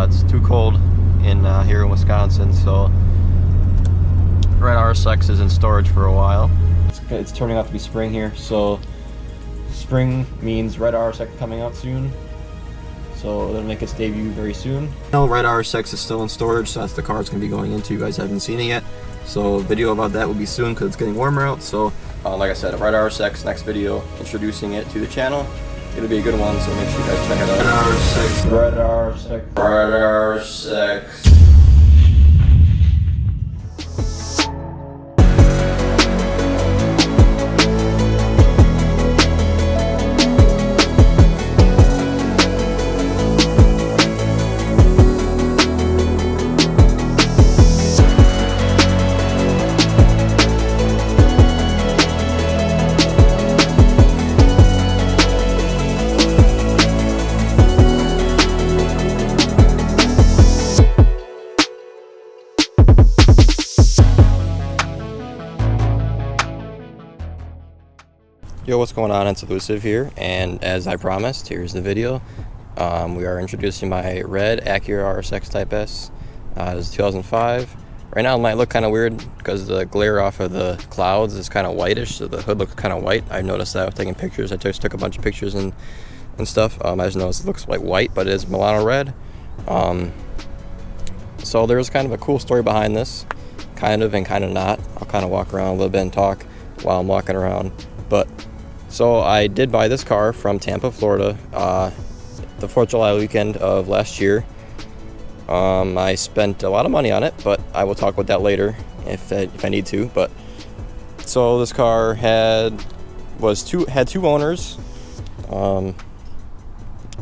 It's too cold in here in Wisconsin, so Red RSX is in storage for a while. It's turning out to be spring here, so spring means Red RSX coming out soon. So it'll make its debut very soon. No, Red RSX is still in storage, so that's the car it's going to be going into. You guys haven't seen it yet, so a video about that will be soon because it's getting warmer out. So like I said, Red RSX, next video introducing it to the channel. It'll be a good one, so make sure you guys check it out. Red RSX. Red RSX. Yo, what's going on? It's Illusive here, and as I promised, here's the video. We are introducing my red Acura RSX Type S. It's 2005. Right now it might look kind of weird because the glare off of the clouds is kind of whitish, so the hood looks kind of white. I noticed that taking pictures. I just took a bunch of pictures and stuff. I just noticed it looks like white, but it is Milano red. So there's kind of a cool story behind this, kind of and kind of not. I'll kind of walk around a little bit and talk while I'm walking around. But so I did buy this car from Tampa, Florida, the 4th of July weekend of last year. I spent a lot of money on it, but I will talk about that later if I need to. But so this car had two owners. I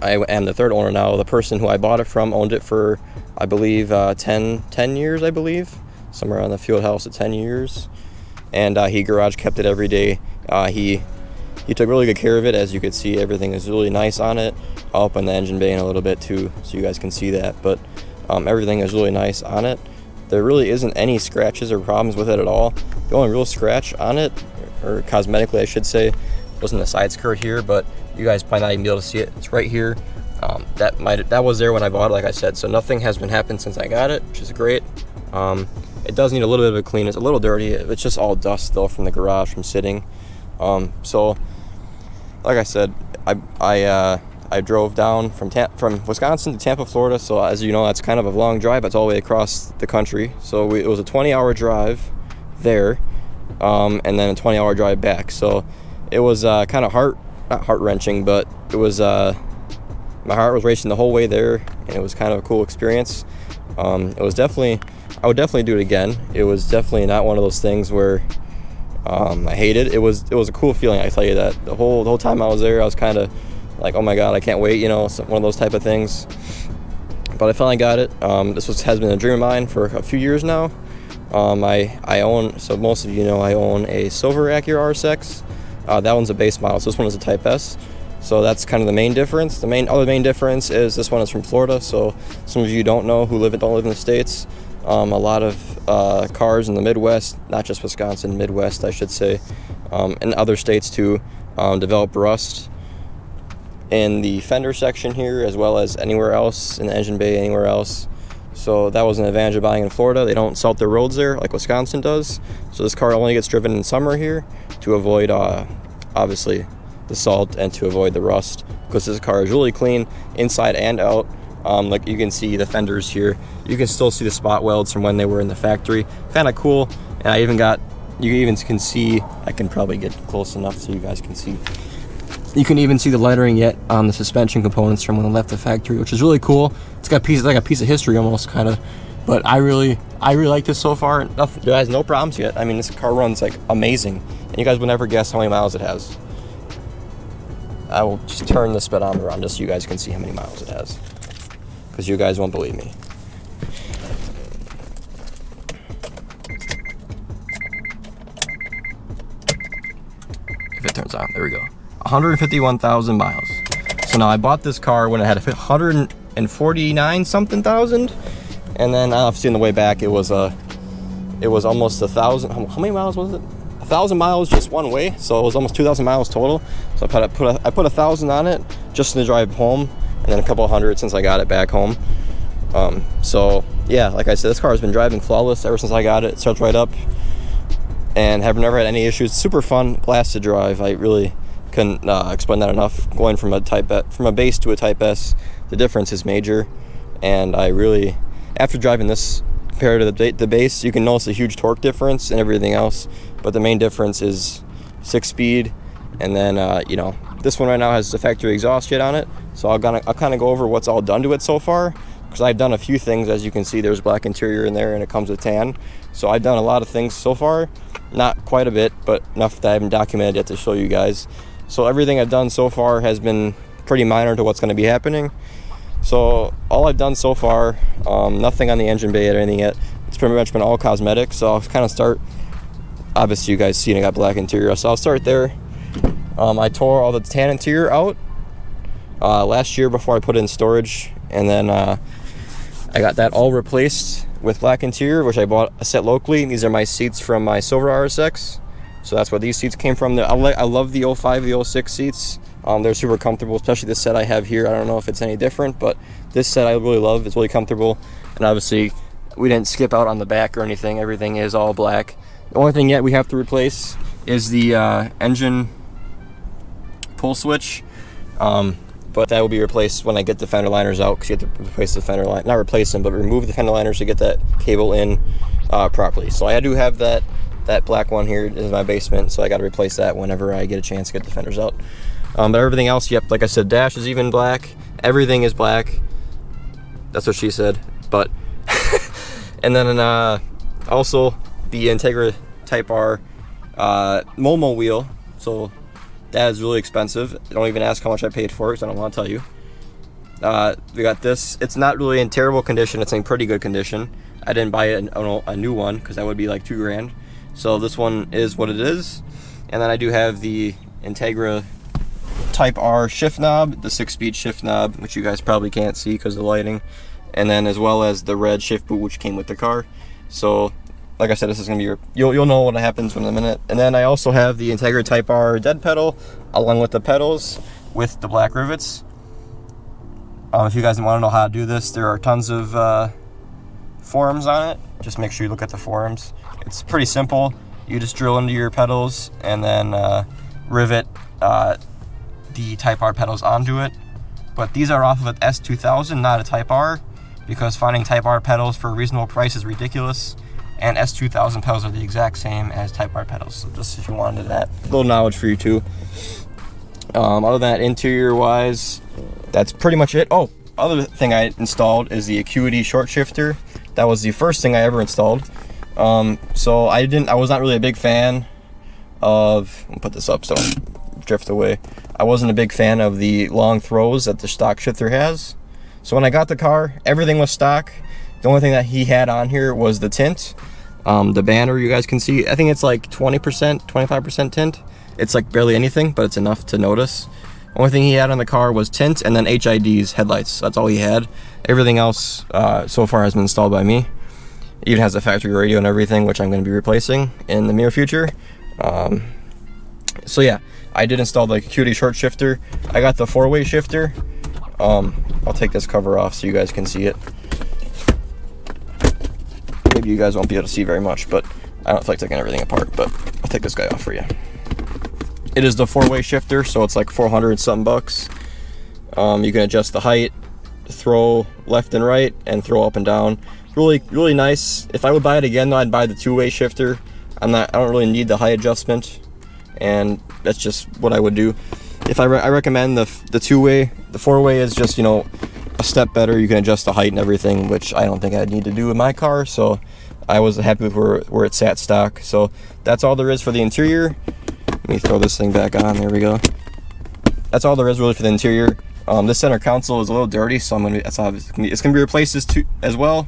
am the third owner now. The person who I bought it from owned it for, I believe, 10 years, I believe, somewhere on the field house at 10 years. And he garage kept it every day. He took really good care of it. As you could see, everything is really nice on it. I'll open the engine bay in a little bit too, so you guys can see that. But everything is really nice on it. There really isn't any scratches or problems with it at all. The only real scratch on it, or cosmetically I should say, was in the side skirt here, but you guys probably not even be able to see it. It's right here. That was there when I bought it, like I said. So nothing has been happened since I got it, which is great. It does need a little bit of a clean. It's a little dirty. It's just all dust though from the garage from sitting. So like I said, I drove down from Wisconsin to Tampa, Florida. So as you know, that's kind of a long drive. It's all the way across the country. So it was a 20-hour drive there, and then a 20-hour drive back. So it was kind of not heart-wrenching, but it was my heart was racing the whole way there, and it was kind of a cool experience. I would definitely do it again. It was definitely not one of those things where I hated it. It was a cool feeling, I tell you that. The whole time I was there, I was kind of like, oh my god, I can't wait, you know, one of those type of things. But I finally got it. Has been a dream of mine for a few years now. I own, so most of you know, I own a silver Acura RSX. That one's a base model, so this one is a Type S. So that's kind of the main difference. The other main difference is this one is from Florida. So some of you don't know who don't live in the States. A lot of cars in the Midwest, not just Wisconsin, Midwest I should say, and other states too, develop rust in the fender section here as well as anywhere else in the engine bay, anywhere else. So that was an advantage of buying in Florida. They don't salt their roads there like Wisconsin does. So this car only gets driven in summer here to avoid obviously the salt and to avoid the rust, because this car is really clean inside and out. Like you can see the fenders here, you can still see the spot welds from when they were in the factory. Kind of cool. And you even can see, I can probably get close enough so you guys can see, you can even see the lettering yet on the suspension components from when they left the factory, which is really cool. It's got like a piece of history almost, kind of. But I really like this so far. It has no problems yet. I mean, this car runs like amazing, and you guys would never guess how many miles it has. I will just turn the speedometer on just so you guys can see how many miles it has, because you guys won't believe me. If it turns on, there we go. 151,000 miles. So now I bought this car when it had 149 something thousand, and then I've seen the way back it was almost 1,000. How many miles was it? 1,000 miles just one way, so it was almost 2,000 miles total. So I put 1,000 on it just to drive home, and then a couple hundred since I got it back home. So yeah, like I said, this car has been driving flawless ever since I got it. It starts right up and have never had any issues. Super fun, blast to drive. I really couldn't explain that enough. Going from a base to a Type S, the difference is major. And I really, after driving this compared to the base, you can notice a huge torque difference and everything else. But the main difference is 6-speed. And then, this one right now has the factory exhaust kit on it. So I'll kind of go over what's all done to it so far. Because I've done a few things. As you can see, there's black interior in there and it comes with tan. So I've done a lot of things so far. Not quite a bit, but enough that I haven't documented yet to show you guys. So everything I've done so far has been pretty minor to what's going to be happening. So all I've done so far, nothing on the engine bay or anything yet. It's pretty much been all cosmetic. So I'll kind of start, obviously you guys see I got black interior. So I'll start there. I tore all the tan interior out last year before I put it in storage. And then I got that all replaced with black interior, which I bought a set locally. These are my seats from my Silver RSX. So that's where these seats came from. I love the 05, the 06 seats. They're super comfortable, especially this set I have here. I don't know if it's any different, but this set I really love. It's really comfortable. And obviously, we didn't skip out on the back or anything. Everything is all black. The only thing yet we have to replace is the engine pull switch. But that will be replaced when I get the fender liners out, because you have to replace the fender line, not replace them, but remove the fender liners to get that cable in properly. So I do have that black one here in my basement, so I got to replace that whenever I get a chance to get the fenders out. But everything else, yep, like I said, dash is even black. Everything is black. That's what she said. But and then also the Integra Type R Momo wheel. So that is really expensive. Don't even ask how much I paid for it, because I don't want to tell you. We got this. It's not really in terrible condition. It's in pretty good condition. I didn't buy a new one, because that would be like $2,000. So this one is what it is. And then I do have the Integra Type R shift knob, the 6-speed shift knob, which you guys probably can't see because of the lighting. And then as well as the red shift boot, which came with the car. So like I said, this is going to be you'll know what happens in a minute. And then I also have the Integra Type R dead pedal, along with the pedals with the black rivets. If you guys want to know how to do this, there are tons of forums on it. Just make sure you look at the forums. It's pretty simple. You just drill into your pedals and then rivet the Type R pedals onto it. But these are off of an S2000, not a Type R, because finding Type R pedals for a reasonable price is ridiculous. And S2000 pedals are the exact same as Type R pedals. So just if you wanted that, a little knowledge for you too. Other than that, interior wise, that's pretty much it. Oh, other thing I installed is the Acuity short shifter. That was the first thing I ever installed. So I was not really a big fan of, I'll put this up so I don't drift away. I wasn't a big fan of the long throws that the stock shifter has. So when I got the car, everything was stock. The only thing that he had on here was the tint. The banner, you guys can see, I think it's like 20%, 25% tint. It's like barely anything, but it's enough to notice. Only thing he had on the car was tint and then HIDs, headlights. That's all he had. Everything else so far has been installed by me. It even has a factory radio and everything, which I'm going to be replacing in the near future. So yeah, I did install the Acuity short shifter. I got the 4-way shifter. I'll take this cover off so you guys can see it. Maybe you guys won't be able to see very much, but I don't feel like taking everything apart, but I'll take this guy off for you. It is the 4-way shifter, so it's like 400 something bucks. You can adjust the height, throw left and right, and throw up and down. Really nice. If I would buy it again though, I'd buy the 2-way shifter. I don't really need the height adjustment, and that's just what I would do. If I recommend the 2-way. The 4-way is just, a step better. You can adjust the height and everything, which I don't think I'd need to do with my car, so I was happy with where it sat stock. So that's all there is for the interior. Let me throw this thing back on. There we go. That's all there is really for the interior. This center console is a little dirty, so it's gonna be replaced as well.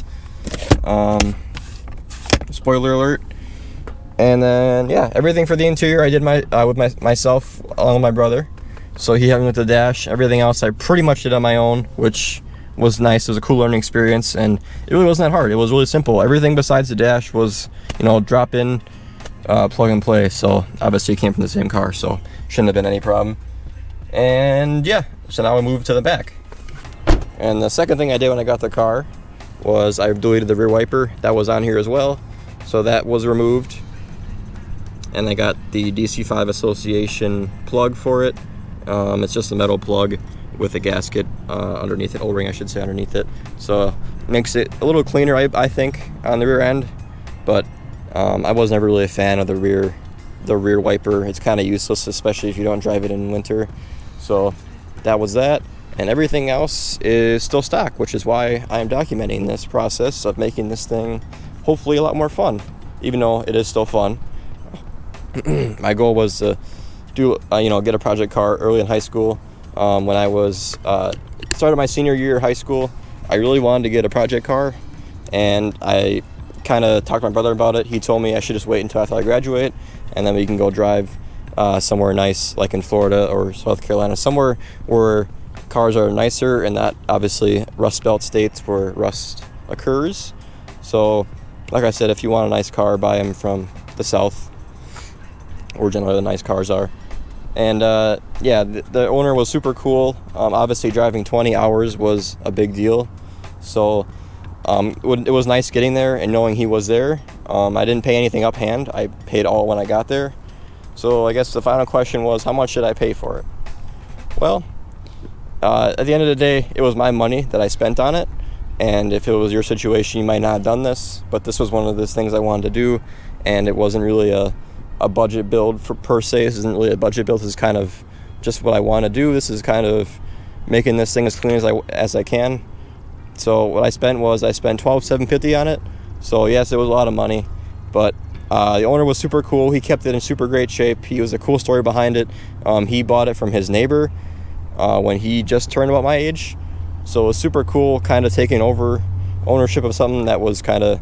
Spoiler alert. And then yeah, everything for the interior I did myself along with my brother. So he helped me with the dash. Everything else I pretty much did on my own, which was nice. It was a cool learning experience, and it really wasn't that hard. It was really simple. Everything besides the dash was, drop in, plug and play. So obviously it came from the same car, so shouldn't have been any problem. And yeah, so now we move to the back. And the second thing I did when I got the car was I deleted the rear wiper. That was on here as well, so that was removed. And I got the DC5 Association plug for it. It's just a metal plug with a gasket underneath it, O-ring I should say, underneath it. So makes it a little cleaner, I think, on the rear end. But I was never really a fan of the rear wiper. It's kind of useless, especially if you don't drive it in winter. So that was that. And everything else is still stock, which is why I am documenting this process of making this thing hopefully a lot more fun, even though it is still fun. My goal was to do, get a project car early in high school. When I was started my senior year of high school, I really wanted to get a project car, and I kind of talked to my brother about it. He told me I should just wait until after I graduate, and then we can go drive somewhere nice, like in Florida or South Carolina, somewhere where cars are nicer and not obviously Rust Belt states where rust occurs. So, like I said, if you want a nice car, buy them from the South, where generally the nice cars are. And the owner was super cool. Obviously driving 20 hours was a big deal, so it was nice getting there and knowing he was there. I didn't pay anything up hand. I paid all when I got there. So I guess the final question was, how much should I pay for it? Well, at the end of the day, it was my money that I spent on it, and if it was your situation, you might not have done this, but this was one of those things I wanted to do, and it wasn't really a budget build per se. This isn't really a budget build. This is kind of just what I want to do. This is kind of making this thing as clean as I can. So what I spent $12,750 on it. So yes, it was a lot of money, but the owner was super cool. He kept it in super great shape. He was a cool story behind it. He bought it from his neighbor when he just turned about my age. So it was super cool, kind of taking over ownership of something that was kind of,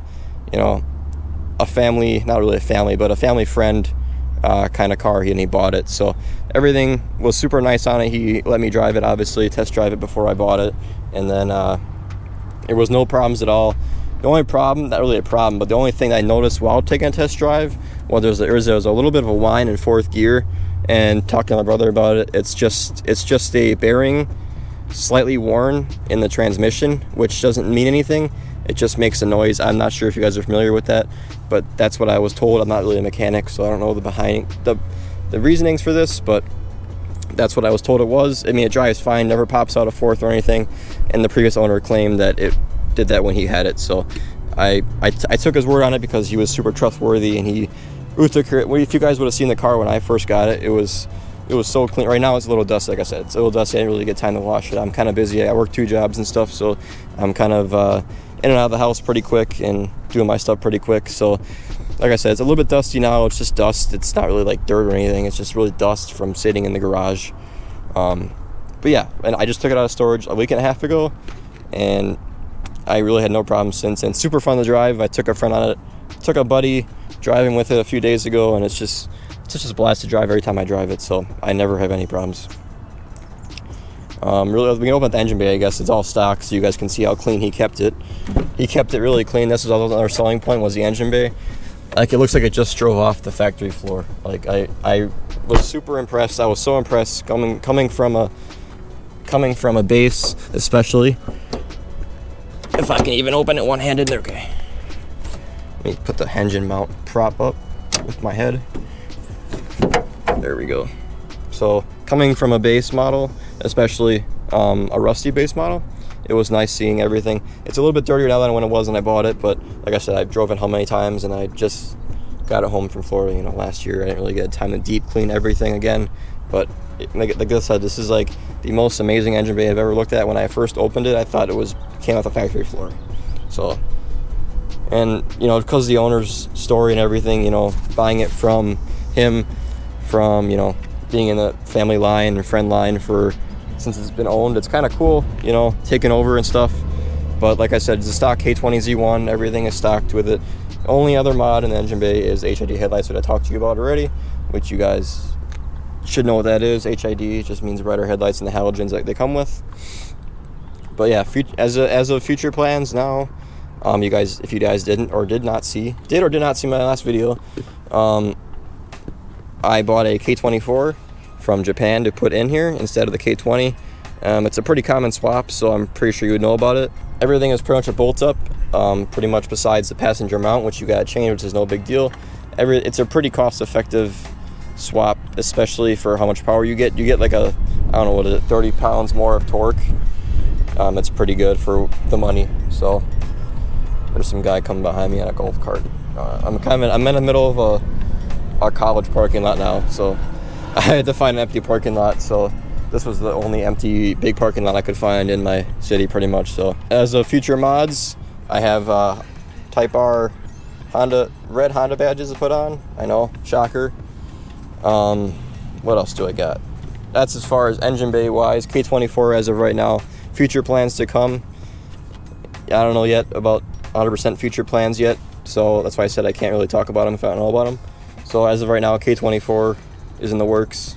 a family, not really a family, but a family friend kind of car, and he bought it. So everything was super nice on it. He let me drive it, obviously, test drive it before I bought it. And then there was no problems at all. The only problem, not really a problem, but the only thing I noticed while taking a test drive, well, there was a little bit of a whine in fourth gear, and talking to my brother about it, it's just a bearing slightly worn in the transmission, which doesn't mean anything. It just makes a noise. I'm not sure if you guys are familiar with that, but that's what I was told. I'm not really a mechanic, so I don't know the reasonings for this, but that's what I was told it was. I mean, it drives fine, never pops out a fourth or anything, and the previous owner claimed that it did that when he had it. So I took his word on it because he was super trustworthy, and he took care. If you guys would have seen the car when I first got it, it was so clean. Right now it's a little dusty, like I said. It's a little dusty. I didn't really get time to wash it. I'm kind of busy. I work 2 jobs and stuff, so I'm kind of in and out of the house pretty quick and doing my stuff pretty quick. So, like I said, it's a little bit dusty now. It's just dust. It's not really like dirt or anything. It's just really dust from sitting in the garage. But yeah, and I just took it out of storage a week and a half ago, and I really had no problems since. And super fun to drive. I took a friend on it. Took a buddy driving with it a few days ago, and it's just a blast to drive every time I drive it. So I never have any problems. Really, we can open up the engine bay. I guess it's all stock, so you guys can see how clean he kept it. He kept it really clean. This was another selling point, was the engine bay. Like, it looks like it just drove off the factory floor. Like, I was super impressed. I was so impressed coming from a base, especially. If I can even open it one-handed, okay. Let me put the engine mount prop up with my head. There we go. So coming from a base model, especially a rusty base model, it was nice seeing everything. It's a little bit dirtier now than when it was when I bought it, but like I said, I drove it home many times, and I just got it home from Florida, last year. I didn't really get time to deep clean everything again, but like I said, this is like the most amazing engine bay I've ever looked at. When I first opened it, I thought it came off the factory floor. So, and because of the owner's story and everything, buying it from him, from being in the family line and friend line since it's been owned, it's kind of cool, taking over and stuff. But like I said, it's a stock K20Z1. Everything is stocked with it. Only other mod in the engine bay is HID headlights, that I talked to you about already, which you guys should know what that is. HID just means brighter headlights and the halogens that they come with. But yeah, as of future plans now, you guys, if you guys did or did not see my last video, I bought a K24 from Japan to put in here instead of the K20. It's a pretty common swap, so I'm pretty sure you would know about it. everything is pretty much a bolt up, pretty much besides the passenger mount, which you got to change, which is no big deal. It's a pretty cost effective swap, especially for how much power you get. You get like a, I don't know, what is it, 30 pounds more of torque. It's pretty good for the money. So there's some guy coming behind me on a golf cart. I'm in the middle of a college parking lot now, so I had to find an empty parking lot. So this was the only empty big parking lot I could find in my city, pretty much. So as of future mods, I have Type R red Honda badges to put on. I know, shocker. What else do I got? That's as far as engine bay wise. K24 as of right now. Future plans to come. I don't know yet about 100% future plans yet, so that's why I said I can't really talk about them if I don't know about them. So as of right now, K24 is in the works.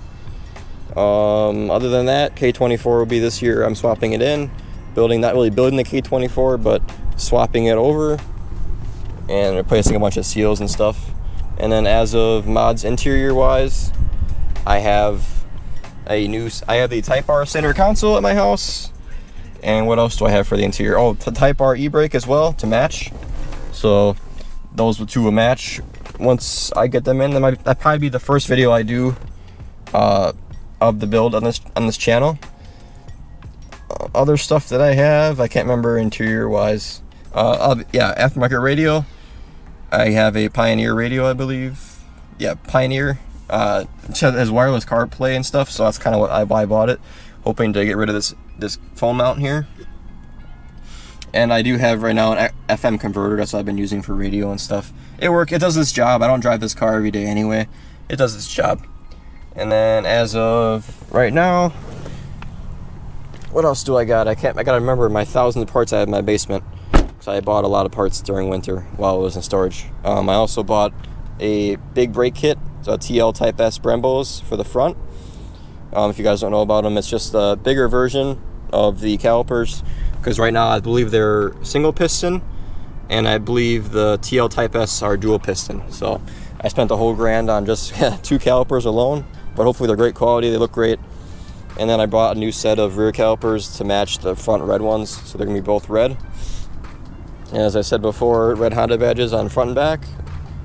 Other than that, K24 will be this year. I'm swapping it in, not really building the K24, but swapping it over and replacing a bunch of seals and stuff. And then as of mods interior wise, I have the Type R center console at my house. And what else do I have for the interior? Oh, the Type R e-brake as well to match. So those two will match. Once I get them in, that'll probably be the first video I do of the build on this channel. Other stuff that I have, I can't remember interior wise. Yeah, aftermarket radio. I have a Pioneer radio, I believe. Yeah, Pioneer. It has wireless CarPlay and stuff, so that's kind of why I bought it, hoping to get rid of this phone mount here. And I do have right now an FM converter. That's what I've been using for radio and stuff. It does its job. I don't drive this car every day anyway. It does its job. And then as of right now, what else do I got? I gotta remember my thousands of parts I have in my basement. So I bought a lot of parts during winter while it was in storage. I also bought a big brake kit, so a TL Type S Brembos for the front. If you guys don't know about them, it's just a bigger version of the calipers, because right now I believe they're single piston, and I believe the TL Type S are dual piston. So I spent a whole grand on just 2 calipers alone, but hopefully they're great quality, they look great. And then I bought a new set of rear calipers to match the front red ones, so they're gonna be both red. And as I said before, red Honda badges on front and back,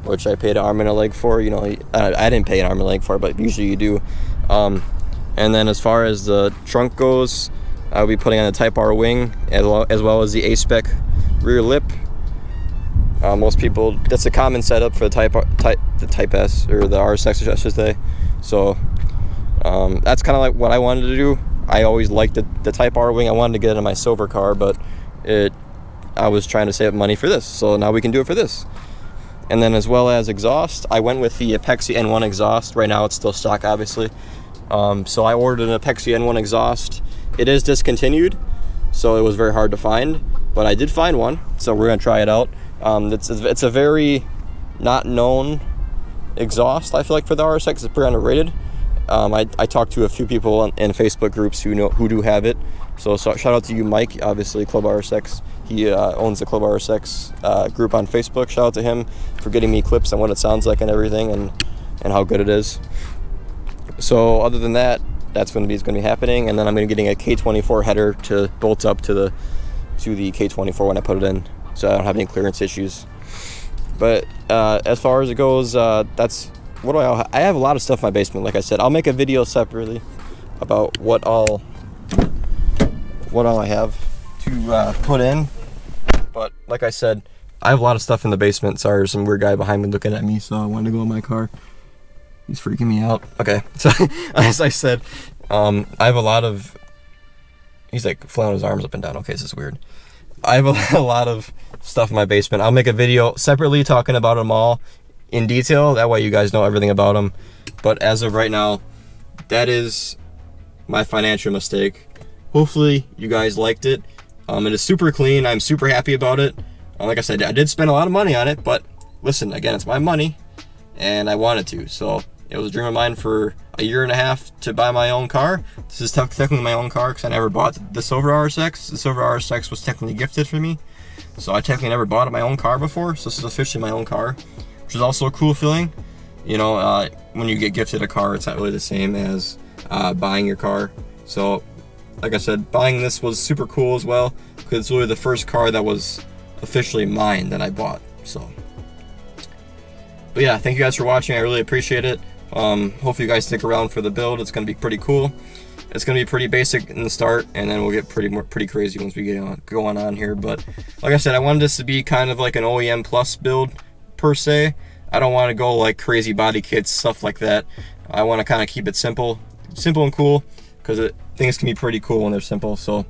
which I paid an arm and a leg for. You know, I didn't pay an arm and a leg for it, but usually you do. And then as far as the trunk goes, I'll be putting on the Type R wing as well as the A-Spec rear lip. Most people, that's a common setup for the Type S, or the RSX, I should say. So that's kind of like what I wanted to do. I always liked the Type R wing. I wanted to get it in my silver car, but I was trying to save money for this, so now we can do it for this. And then as well as exhaust, I went with the Apexi N1 exhaust. Right now it's still stock, obviously. So I ordered an Apexi N1 exhaust. It is discontinued, so it was very hard to find, but I did find one, so we're gonna try it out. It's a very not known exhaust, I feel like, for the RSX. It's pretty underrated. I talked to a few people in Facebook groups who do have it. So shout out to you, Mike, obviously, Club RSX. He owns the Club RSX group on Facebook. Shout out to him for getting me clips on what it sounds like and everything, and how good it is. So other than that, that's going to be happening. And then I'm going to be getting a K24 header to bolt up to the K24 when I put it in, so I don't have any clearance issues. But as far as it goes, that's what do I have a lot of stuff in my basement. Like I said, I'll make a video separately about what all I have to put in. But like I said, I have a lot of stuff in the basement. Sorry, there's some weird guy behind me looking at me, so I wanted to go in my car. He's freaking me out. Okay, so as I said, I have a lot of... He's like flailing his arms up and down. Okay, this is weird. I have a lot of stuff in my basement. I'll make a video separately talking about them all in detail. That way you guys know everything about them. But as of right now, that is my financial mistake. Hopefully you guys liked it. It is super clean. I'm super happy about it. Like I said, I did spend a lot of money on it, but listen, again, it's my money and I wanted to. So it was a dream of mine for a year and a half to buy my own car. This is technically my own car because I never bought the Silver RSX. The Silver RSX was technically gifted for me. So I technically never bought my own car before. So this is officially my own car, which is also a cool feeling. You know, when you get gifted a car, it's not really the same as buying your car. So like I said, buying this was super cool as well, because it's really the first car that was officially mine that I bought. So, but yeah, thank you guys for watching. I really appreciate it. Hopefully you guys stick around for the build. It's going to be pretty cool. It's going to be pretty basic in the start, and then we'll get pretty crazy once we get going on here. But like I said, I wanted this to be kind of like an OEM plus build per se. I don't want to go like crazy body kits, stuff like that. I want to kind of keep it simple and cool, because things can be pretty cool when they're simple. So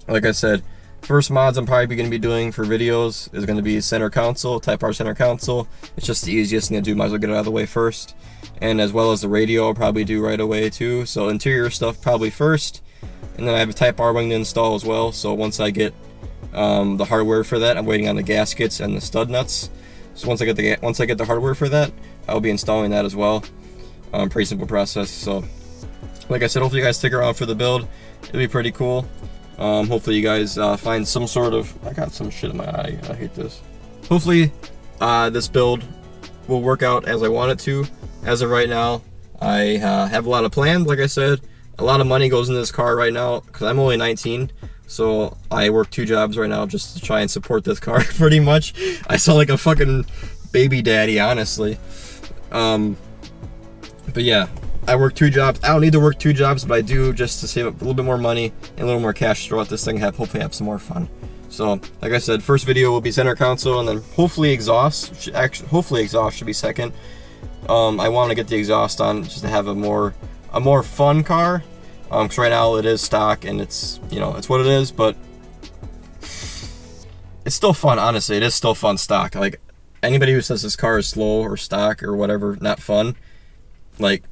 like I said, first mods I'm probably going to be doing for videos is going to be center console, Type R center console. It's just the easiest thing to do, might as well get it out of the way first. And as well as the radio I'll probably do right away too. So interior stuff probably first, and then I have a Type R wing to install as well. So once I get the hardware for that, I'm waiting on the gaskets and the stud nuts. So once I get the hardware for that, I'll be installing that as well. Pretty simple process. So like I said, hopefully you guys stick around for the build. It'll be pretty cool. Hopefully you guys find some sort of, I got some shit in my eye, I hate this. Hopefully this build will work out as I want it to. As of right now, I have a lot of plans. Like I said, a lot of money goes into this car right now because I'm only 19, so I work 2 jobs right now just to try and support this car. Pretty much, I sound like a fucking baby daddy, honestly. But yeah, I work 2 jobs. I don't need to work 2 jobs, but I do just to save up a little bit more money and a little more cash to throw at this thing. Hopefully have some more fun. So like I said, first video will be center console, and then hopefully exhaust. Hopefully exhaust should be second. I want to get the exhaust on just to have a more fun car. Because right now it is stock and it's, you know, it's what it is, but it's still fun. Honestly, it is still fun stock. Like, anybody who says this car is slow or stock or whatever, not fun, like,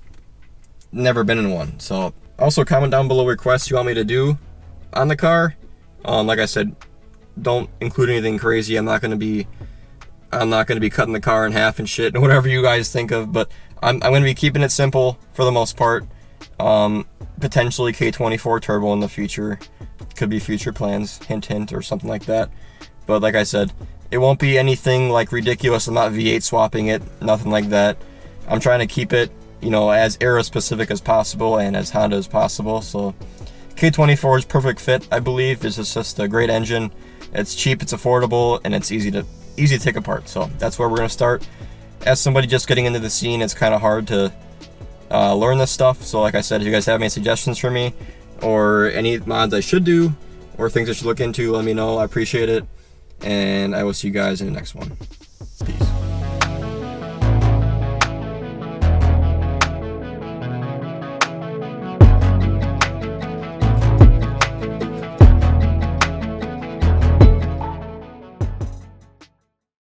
never been in one. So also comment down below requests you want me to do on the car. Like I said, don't include anything crazy. I'm not gonna be cutting the car in half and shit, whatever you guys think of, but I'm gonna be keeping it simple for the most part. Potentially K24 turbo in the future. Could be future plans, hint hint, or something like that. But like I said, it won't be anything like ridiculous. I'm not V8 swapping it, nothing like that. I'm trying to keep it, you know, as Aero specific as possible and as Honda as possible. So K24 is perfect fit, I believe. This is just a great engine. It's cheap, it's affordable, and it's easy to take apart. So that's where we're gonna start. As somebody just getting into the scene, it's kind of hard to learn this stuff. So like I said, if you guys have any suggestions for me or any mods I should do or things I should look into, let me know. I appreciate it, and I will see you guys in the next one.